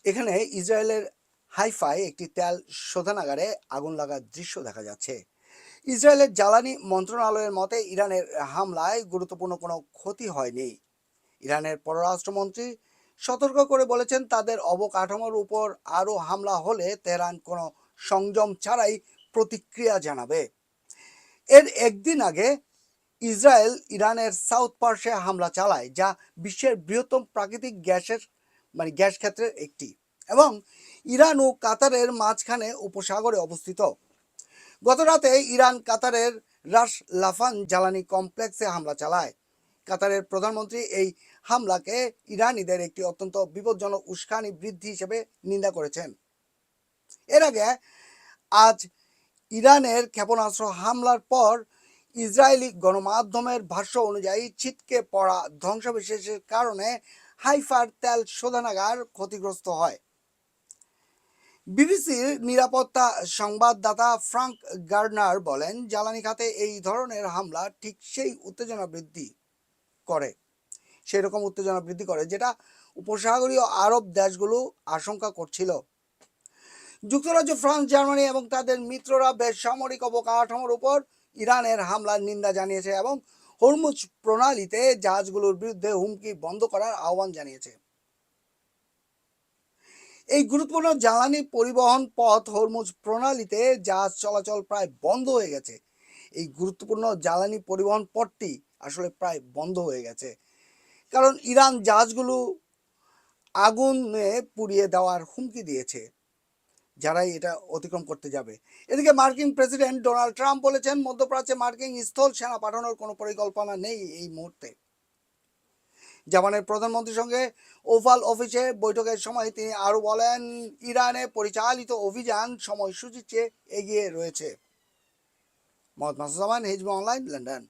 এখানে ইসরায়েলের হাইফায় একটি তেল শোধনাগারে আগুন লাগার দৃশ্য দেখা যাচ্ছে। ইসরায়েলের জ্বালানি মন্ত্রণালয়ের মতে ইরানের হামলায় গুরুত্বপূর্ণ কোনো ক্ষতি হয়নি। ইরানের পররাষ্ট্রমন্ত্রী সতর্ক করে বলেছেন, তাদের অবকাঠামোর উপর আরও হামলা হলে তেহরান কোনো সংযম ছাড়াই প্রতিক্রিয়া জানাবে। এর একদিন আগে ইসরায়েল ইরানের সাউথ পার্শ্বে হামলা চালায়, যা বিশ্বের বৃহত্তম প্রাকৃতিক গ্যাস ক্ষেত্রের একটি, এবং ইরান ও কাতারের মাঝখানে উপসাগরে অবস্থিত। গত রাতে ইরান কাতারের রাস লাফান জ্বালানি কমপ্লেক্সে হামলা চালায়। কাতারের প্রধানমন্ত্রী এই হামলাকে ইরানিদের একটি অত্যন্ত বিপজ্জনক উস্কানি বৃদ্ধি হিসেবে নিন্দা করেছেন। এর আগে আজ ইরানের ক্ষেপণাস্ত্র হামলার পর ইসরায়েলি গণমাধ্যমের ভাষ্য অনুযায়ী ছিটকে পড়া ধ্বংসাবশেষের কারণে হাইফার তেল শোধনাগার ক্ষতিগ্রস্ত হয়। বিবিসির নিরাপত্তা সংবাদদাতা ফ্রাঙ্ক গার্ডনার বলেন, জ্বালানি খাতে এই ধরনের হামলা ঠিক সেই রকম উত্তেজনা বৃদ্ধি করে যেটা উপসাগরীয় আরব দেশগুলো আশঙ্কা করছিল। যুক্তরাজ্য, ফ্রান্স, জার্মানি এবং তাদের মিত্ররা বেসামরিক অবকাঠামোর উপর ইরানের হামলার নিন্দা জানিয়েছে এবং হরমুজ প্রণালীতে জাহাজগুলোর বিরুদ্ধে হুমকি বন্ধ করার আহ্বান জানিয়েছে। এই গুরুত্বপূর্ণ জ্বালানি পরিবহন পথ হরমুজ প্রণালীতে জাহাজ চলাচল প্রায় বন্ধ হয়ে গেছে। এই গুরুত্বপূর্ণ জ্বালানি পরিবহন পথটি আসলে প্রায় বন্ধ হয়ে গেছে, কারণ ইরান জাহাজগুলো আগুনে পুড়িয়ে দেওয়ার হুমকি দিয়েছে যারাই এটা অতিক্রম করতে যাবে। এদিকে মার্কিন প্রেসিডেন্ট ডোনাল্ড ট্রাম্প বলেছেন, মধ্যপ্রাচ্যে মার্কিন স্থল সেনা পাঠানোর কোনো পরিকল্পনা নেই এই মুহূর্তে। জাপানের প্রধানমন্ত্রীর সঙ্গে ওভাল অফিসে বৈঠকের সময় তিনি আরও বলেন, ইরানে পরিচালিত অভিযান সময়সূচির চেয়ে এগিয়ে রয়েছে। মোহাম্মদ মাসুদ জামান, হিজবুত অনলাইন, লন্ডন।